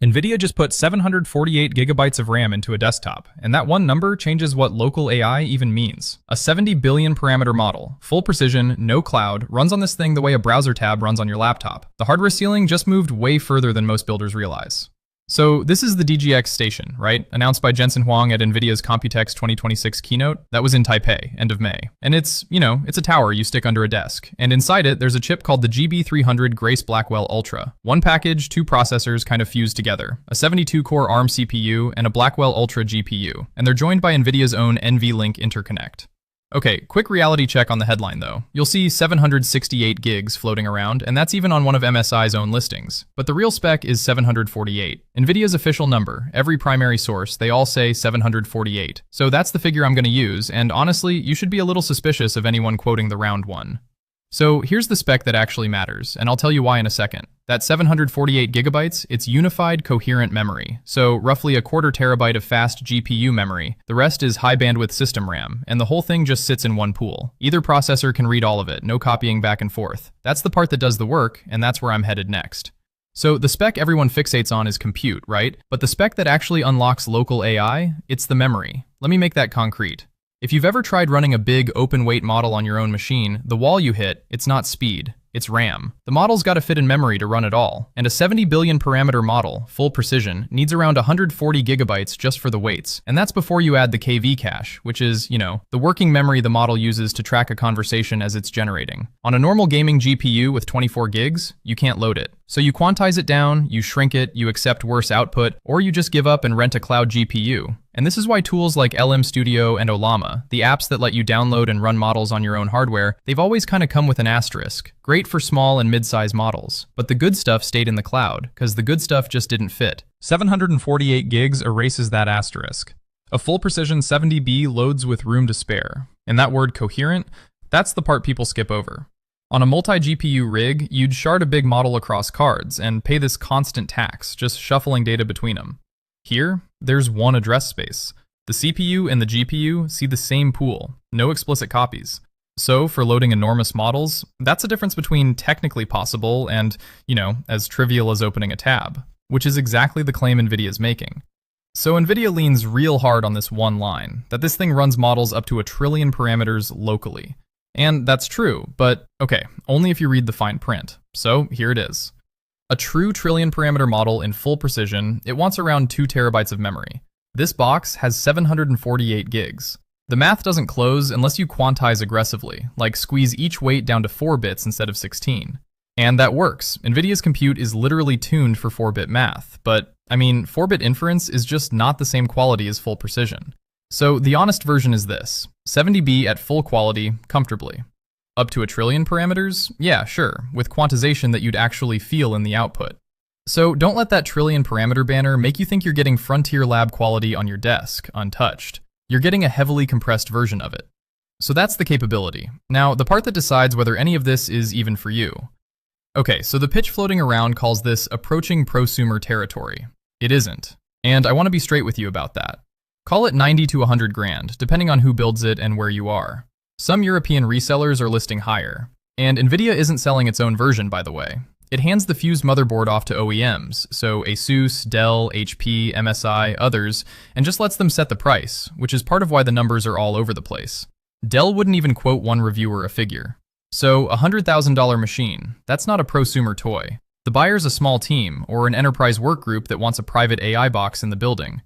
NVIDIA just put 748 gigabytes of RAM into a desktop, and that one number changes what local AI even means. A 70 billion parameter model, full precision, no cloud, runs on this thing the way a browser tab runs on your laptop. The hardware ceiling just moved way further than most builders realize. So this is the DGX Station, right? Announced by Jensen Huang at NVIDIA's Computex 2026 keynote. That was in Taipei, end of May. And it's a tower you stick under a desk. And inside it, there's a chip called the GB300 Grace Blackwell Ultra. One package, two processors kind of fused together. A 72-core ARM CPU and a Blackwell Ultra GPU. And they're joined by NVIDIA's own NVLink interconnect. Okay, quick reality check on the headline though. You'll see 768 gigs floating around, and that's even on one of MSI's own listings. But the real spec is 748. NVIDIA's official number, every primary source, they all say 748. So that's the figure I'm going to use, and honestly, you should be a little suspicious of anyone quoting the round one. So here's the spec that actually matters, and I'll tell you why in a second. That 748 gigabytes, it's unified coherent memory, so roughly a quarter terabyte of fast GPU memory. The rest is high bandwidth system RAM, and the whole thing just sits in one pool. Either processor can read all of it, no copying back and forth. That's the part that does the work, and that's where I'm headed next. So the spec everyone fixates on is compute, right? But the spec that actually unlocks local AI, it's the memory. Let me make that concrete. If you've ever tried running a big open-weight model on your own machine, the wall you hit, it's not speed, it's RAM. The model's got to fit in memory to run it all. And a 70 billion parameter model, full precision, needs around 140 gigabytes just for the weights. And that's before you add the KV cache, which is, the working memory the model uses to track a conversation as it's generating. On a normal gaming GPU with 24 gigs, you can't load it. So you quantize it down, you shrink it, you accept worse output, or you just give up and rent a cloud GPU. And this is why tools like LM Studio and Ollama, the apps that let you download and run models on your own hardware, they've always kind of come with an asterisk. Great for small and mid-size models. But the good stuff stayed in the cloud, because the good stuff just didn't fit. 748 gigs erases that asterisk. A full precision 70B loads with room to spare. And that word coherent, that's the part people skip over. On a multi-GPU rig, you'd shard a big model across cards and pay this constant tax, just shuffling data between them. Here, there's one address space. The CPU and the GPU see the same pool, no explicit copies. So for loading enormous models, that's a difference between technically possible and, as trivial as opening a tab, which is exactly the claim NVIDIA's making. So NVIDIA leans real hard on this one line, that this thing runs models up to 1 trillion parameters locally. And that's true, but okay, only if you read the fine print. So here it is. A true trillion parameter model in full precision, it wants around 2 terabytes of memory. This box has 748 gigs. The math doesn't close unless you quantize aggressively, like squeeze each weight down to 4 bits instead of 16. And that works. NVIDIA's compute is literally tuned for 4-bit math, but 4-bit inference is just not the same quality as full precision. So the honest version is this: 70B at full quality, comfortably. Up to 1 trillion parameters? Yeah, sure, with quantization that you'd actually feel in the output. So don't let that trillion parameter banner make you think you're getting frontier lab quality on your desk, untouched. You're getting a heavily compressed version of it. So that's the capability. Now, the part that decides whether any of this is even for you. Okay, so the pitch floating around calls this approaching prosumer territory. It isn't. And I want to be straight with you about that. Call it 90 to 100 grand, depending on who builds it and where you are. Some European resellers are listing higher. And NVIDIA isn't selling its own version, by the way. It hands the fused motherboard off to OEMs, so Asus, Dell, HP, MSI, others, and just lets them set the price, which is part of why the numbers are all over the place. Dell wouldn't even quote one reviewer a figure. So a $100,000 machine, that's not a prosumer toy. The buyer's a small team, or an enterprise work group that wants a private AI box in the building.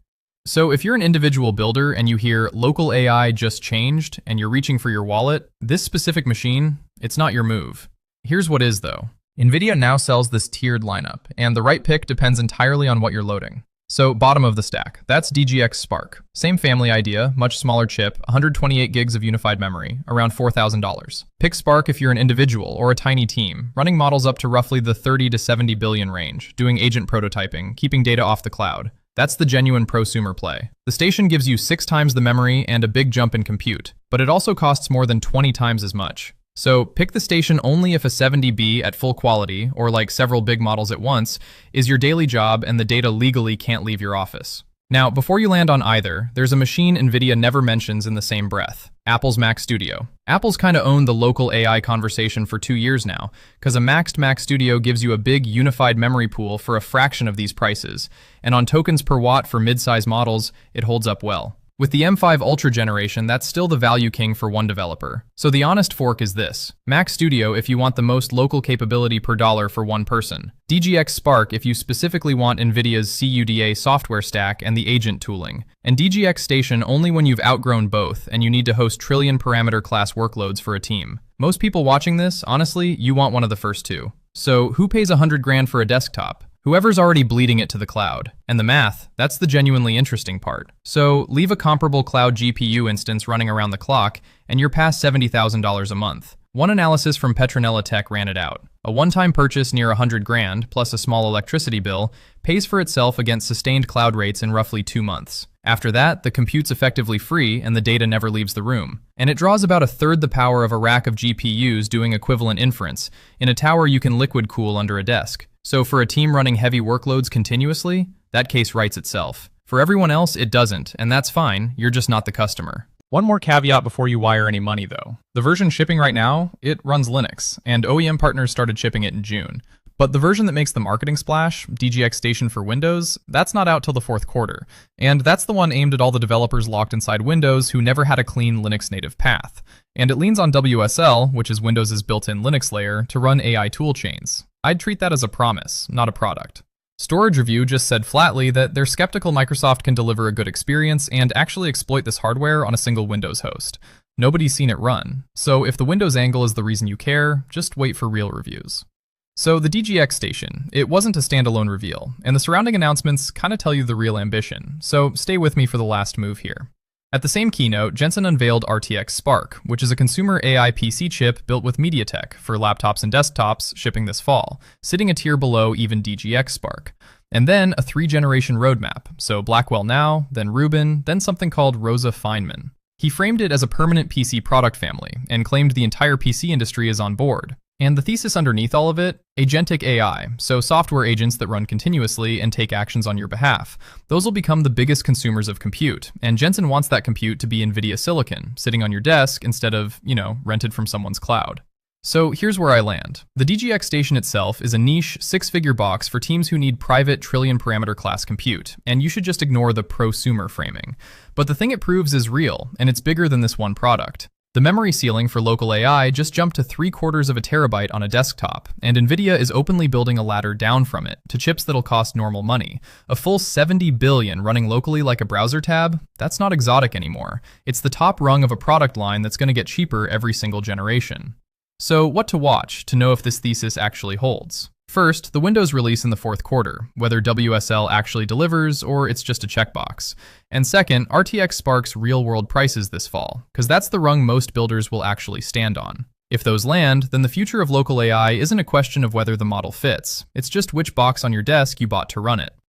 So if you're an individual builder and you hear local AI just changed and you're reaching for your wallet, this specific machine, it's not your move. Here's what is though. NVIDIA now sells this tiered lineup, and the right pick depends entirely on what you're loading. So bottom of the stack, that's DGX Spark. Same family idea, much smaller chip, 128 gigs of unified memory, around $4,000. Pick Spark if you're an individual or a tiny team, running models up to roughly the 30 to 70 billion range, doing agent prototyping, keeping data off the cloud. That's the genuine prosumer play. The Station gives you 6 times the memory and a big jump in compute, but it also costs more than 20 times as much. So pick the Station only if a 70B at full quality, or like several big models at once, is your daily job and the data legally can't leave your office. Now, before you land on either, there's a machine NVIDIA never mentions in the same breath: Apple's Mac Studio. Apple's kind of owned the local AI conversation for 2 years now, because a maxed Mac Studio gives you a big unified memory pool for a fraction of these prices, and on tokens per watt for mid-size models, it holds up well. With the M5 Ultra generation, that's still the value king for one developer. So the honest fork is this: Mac Studio if you want the most local capability per dollar for one person. DGX Spark if you specifically want NVIDIA's CUDA software stack and the agent tooling. And DGX Station only when you've outgrown both and you need to host trillion parameter class workloads for a team. Most people watching this, honestly, you want one of the first two. So who pays $100,000 for a desktop? Whoever's already bleeding it to the cloud. And the math, that's the genuinely interesting part. So leave a comparable cloud GPU instance running around the clock, and you're past $70,000 a month. One analysis from Petronella Tech ran it out. A one-time purchase near $100,000 plus a small electricity bill pays for itself against sustained cloud rates in roughly 2 months. After that, the compute's effectively free and the data never leaves the room. And it draws about 1/3 the power of a rack of GPUs doing equivalent inference in a tower you can liquid cool under a desk. So for a team running heavy workloads continuously, that case writes itself. For everyone else, it doesn't, and that's fine, you're just not the customer. One more caveat before you wire any money though. The version shipping right now, it runs Linux, and OEM partners started shipping it in June. But the version that makes the marketing splash, DGX Station for Windows, that's not out till the 4th quarter. And that's the one aimed at all the developers locked inside Windows who never had a clean Linux native path. And it leans on WSL, which is Windows' built-in Linux layer, to run AI toolchains. I'd treat that as a promise, not a product. Storage Review just said flatly that they're skeptical Microsoft can deliver a good experience and actually exploit this hardware on a single Windows host. Nobody's seen it run. So if the Windows angle is the reason you care, just wait for real reviews. So the DGX Station, it wasn't a standalone reveal, and the surrounding announcements kind of tell you the real ambition, so stay with me for the last move here. At the same keynote, Jensen unveiled RTX Spark, which is a consumer AI PC chip built with MediaTek for laptops and desktops shipping this fall, sitting a tier below even DGX Spark. And then a 3-generation roadmap, so Blackwell now, then Rubin, then something called Rosa Feynman. He framed it as a permanent PC product family and claimed the entire PC industry is on board. And the thesis underneath all of it? Agentic AI, so software agents that run continuously and take actions on your behalf. Those will become the biggest consumers of compute, and Jensen wants that compute to be NVIDIA silicon, sitting on your desk instead of, rented from someone's cloud. So here's where I land. The DGX Station itself is a niche, 6-figure box for teams who need private trillion parameter class compute, and you should just ignore the prosumer framing. But the thing it proves is real, and it's bigger than this one product. The memory ceiling for local AI just jumped to 3/4 of a terabyte on a desktop, and NVIDIA is openly building a ladder down from it to chips that'll cost normal money. A full 70 billion running locally like a browser tab? That's not exotic anymore. It's the top rung of a product line that's going to get cheaper every single generation. So what to watch to know if this thesis actually holds? First, the Windows release in the 4th quarter, whether WSL actually delivers or it's just a checkbox. And second, RTX Spark's real-world prices this fall, because that's the rung most builders will actually stand on. If those land, then the future of local AI isn't a question of whether the model fits, it's just which box on your desk you bought to run it.